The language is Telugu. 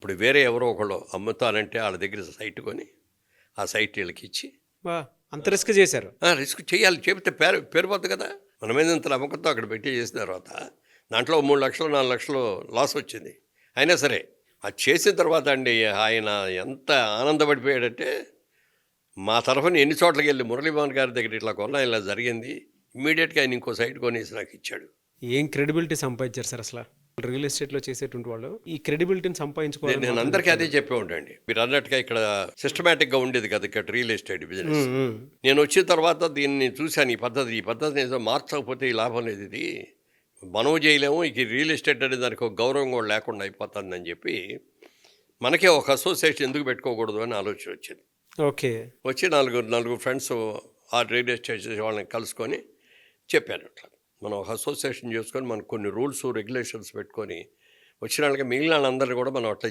అప్పుడు వేరే ఎవరో ఒకళ్ళు అమ్ముతానంటే వాళ్ళ దగ్గర సైట్ కొని ఆ సైట్ వీళ్ళకి ఇచ్చి బా అంత రిస్క్ చేశారు. రిస్క్ చేయాలి, చెబితే పేరుపోద్ది కదా. మన మీద ఇంత నమ్మకంతో అక్కడ పెట్టి చేసిన తర్వాత దాంట్లో 3 లక్షలు 4 లక్షలు లాస్ వచ్చింది. అయినా సరే అది చేసిన తర్వాత అండి ఆయన ఎంత ఆనందపడిపోయాడంటే, మా తరఫున ఎన్ని చోట్లకి వెళ్ళి మురళీమోహన్ గారి దగ్గర ఇట్లా కొన్నా ఇలా జరిగింది, ఇమ్మీడియట్గా ఆయన ఇంకో సైట్ కొనేసి నాకు ఇచ్చాడు. ఏం క్రెడిబిలిటీ సంపాదించారు సార్ అసలు రియల్ ఎస్టేట్లో చేసేటువంటి వాళ్ళు ఈ క్రెడిబిలిటీని సంపాదించుకోవాలి. నేను అందరికీ అదే చెప్పే ఉండండి, మీరు అన్నట్టుగా ఇక్కడ సిస్టమేటిక్గా ఉండేది కదా ఇక్కడ రియల్ ఎస్టేట్ బిజినెస్. నేను వచ్చిన తర్వాత దీన్ని చూశాను, ఈ పద్ధతిని ఏదో మార్చకపోతే ఈ లాభం లేదు, ఇది మనం చేయలేము, ఇక రియల్ ఎస్టేట్ అనేది దానికి ఒక గౌరవం కూడా లేకుండా అయిపోతుందని చెప్పి మనకే ఒక అసోసియేషన్ ఎందుకు పెట్టుకోకూడదు అని ఆలోచన వచ్చింది. ఓకే. వచ్చి నలుగురు ఫ్రెండ్స్ ఆ రియల్ ఎస్టేట్ వాళ్ళని కలుసుకొని చెప్పాను, అట్లా మనం ఒక అసోసియేషన్ చేసుకొని మనకు కొన్ని రూల్స్ రెగ్యులేషన్స్ పెట్టుకొని వచ్చిన వాళ్ళకి మిగిలిన వాళ్ళందరినీ కూడా మనం అట్లా